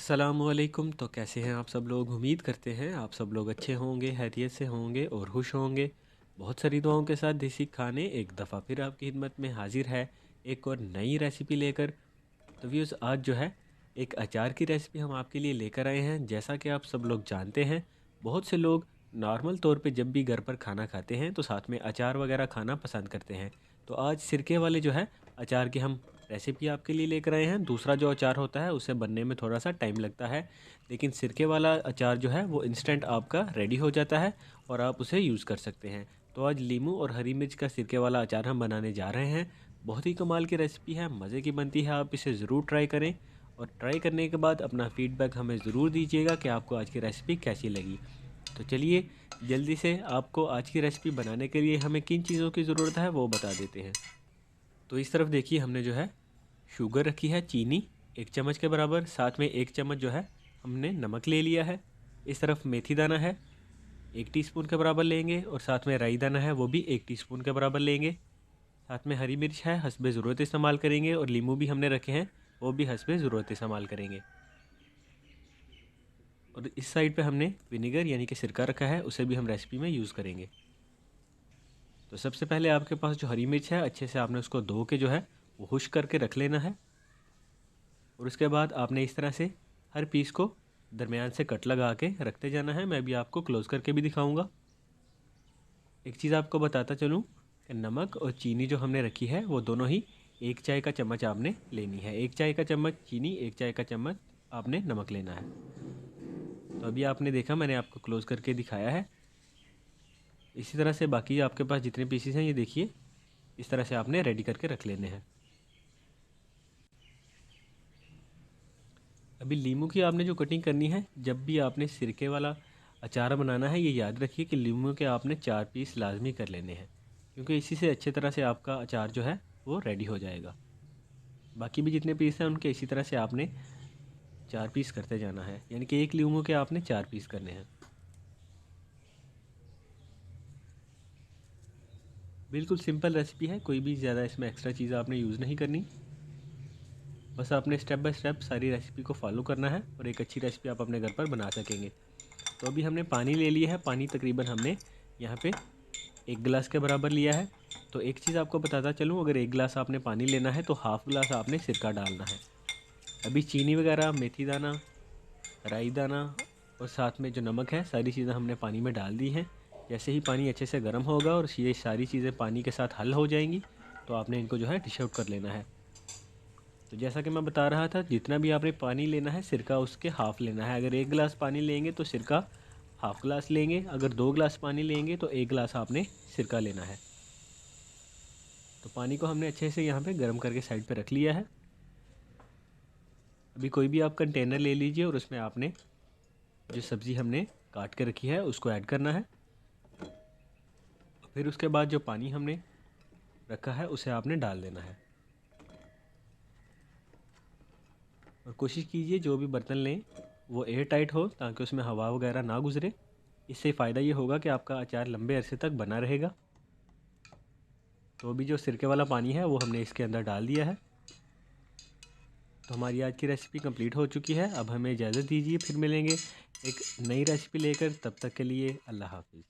अस्सलामुअलैकुम। तो कैसे हैं आप सब लोग? उम्मीद करते हैं आप सब लोग अच्छे होंगे, खैरियत से होंगे और खुश होंगे। बहुत सारी दुआओं के साथ देसी खाने एक दफ़ा फिर आपकी खिदमत में हाजिर है, एक और नई रेसिपी लेकर। तो व्यूज़, आज जो है एक अचार की रेसिपी हम आपके लिए लेकर आए हैं। जैसा कि आप सब लोग जानते हैं, बहुत से लोग नॉर्मल तौर पे जब भी घर पर खाना खाते हैं तो साथ में अचार वगैरह खाना पसंद करते हैं। तो आज सिरके वाले जो है अचार की हम रेसिपी आपके लिए लेकर आए हैं। दूसरा जो अचार होता है उसे बनने में थोड़ा सा टाइम लगता है, लेकिन सिरके वाला अचार जो है वो इंस्टेंट आपका रेडी हो जाता है और आप उसे यूज़ कर सकते हैं। तो आज नींबू और हरी मिर्च का सिरके वाला अचार हम बनाने जा रहे हैं। बहुत ही कमाल की रेसिपी है, मज़े की बनती है। आप इसे ज़रूर ट्राई करें और ट्राई करने के बाद अपना फ़ीडबैक हमें ज़रूर दीजिएगा कि आपको आज की रेसिपी कैसी लगी। तो चलिए, जल्दी से आपको आज की रेसिपी बनाने के लिए हमें किन चीज़ों की ज़रूरत है वो बता देते हैं। तो इस तरफ देखिए, हमने जो है शुगर रखी है, चीनी 1 चम्मच के बराबर, साथ में 1 चम्मच जो है हमने नमक ले लिया है। इस तरफ मेथी दाना है, 1 टीस्पून के बराबर लेंगे, और साथ में राई दाना है, वो भी 1 टीस्पून के बराबर लेंगे। साथ में हरी मिर्च है, हस्बे ज़रूरत इस्तेमाल करेंगे, और नींबू भी हमने रखे हैं, वो भी हस्बे ज़रूरत इस्तेमाल करेंगे। और इस साइड पे हमने विनेगर यानी कि सिरका रखा है, उसे भी हम रेसिपी में यूज़ करेंगे। तो सबसे पहले आपके पास जो हरी मिर्च है, अच्छे से आपने उसको धो के जो है वो खुश्क करके रख लेना है। और उसके बाद आपने इस तरह से हर पीस को दरमियान से कट लगा के रखते जाना है। मैं भी आपको क्लोज़ करके भी दिखाऊंगा। एक चीज़ आपको बताता चलूँ कि नमक और चीनी जो हमने रखी है वो दोनों ही 1 चाय का चम्मच आपने लेनी है। 1 चाय का चम्मच चीनी, 1 चाय का चम्मच आपने नमक लेना है। तो अभी आपने देखा, मैंने आपको क्लोज़ करके दिखाया है। इसी तरह से बाकी आपके पास जितने पीसीस हैं, ये देखिए, इस तरह से आपने रेडी करके रख लेने हैं। अभी नींबू की आपने जो कटिंग करनी है, जब भी आपने सिरके वाला अचार बनाना है, ये याद रखिए कि नींबू के आपने 4 पीस लाजमी कर लेने हैं, क्योंकि इसी से अच्छे तरह से आपका अचार जो है वो रेडी हो जाएगा। बाकी भी जितने पीस हैं उनके इसी तरह से आपने 4 पीस करते जाना है, यानी कि एक नींबू के आपने 4 पीस करने हैं। बिल्कुल सिंपल रेसिपी है, कोई भी ज़्यादा इसमें एक्स्ट्रा चीज़ आपने यूज़ नहीं करनी। बस आपने स्टेप बाय स्टेप सारी रेसिपी को फॉलो करना है और एक अच्छी रेसिपी आप अपने घर पर बना सकेंगे। तो अभी हमने पानी ले लिया है। पानी तकरीबन हमने यहाँ पे 1 गिलास के बराबर लिया है। तो एक चीज़ आपको बताता चलूँ, अगर 1 गिलास आपने पानी लेना है तो हाफ़ गिलास आपने सिरका डालना है। अभी चीनी वगैरह, मेथी दाना, राई दाना और साथ में जो नमक है, सारी चीज़ें हमने पानी में डाल दी हैं। जैसे ही पानी अच्छे से गर्म होगा और ये सारी चीज़ें पानी के साथ हल हो जाएंगी, तो आपने इनको जो है डिश आउट कर लेना है। तो जैसा कि मैं बता रहा था, जितना भी आपने पानी लेना है, सिरका उसके हाफ़ लेना है। अगर 1 गिलास पानी लेंगे तो सिरका हाफ़ गिलास लेंगे, अगर 2 गिलास पानी लेंगे तो 1 गिलास आपने सिरका लेना है। तो पानी को हमने अच्छे से यहाँ पे गर्म करके साइड पे रख लिया है। अभी कोई भी आप कंटेनर ले लीजिए और उसमें आपने जो सब्ज़ी हमने काट के रखी है उसको ऐड करना है। फिर उसके बाद जो पानी हमने रखा है उसे आपने डाल देना है। और कोशिश कीजिए जो भी बर्तन लें वो एयर टाइट हो, ताकि उसमें हवा वगैरह ना गुज़रे। इससे फ़ायदा ये होगा कि आपका अचार लंबे अरसे तक बना रहेगा। तो अभी जो सिरके वाला पानी है वो हमने इसके अंदर डाल दिया है। तो हमारी आज की रेसिपी कंप्लीट हो चुकी है। अब हमें इजाज़त दीजिए, फिर मिलेंगे एक नई रेसिपी लेकर। तब तक के लिए अल्लाह हाफ़िज़।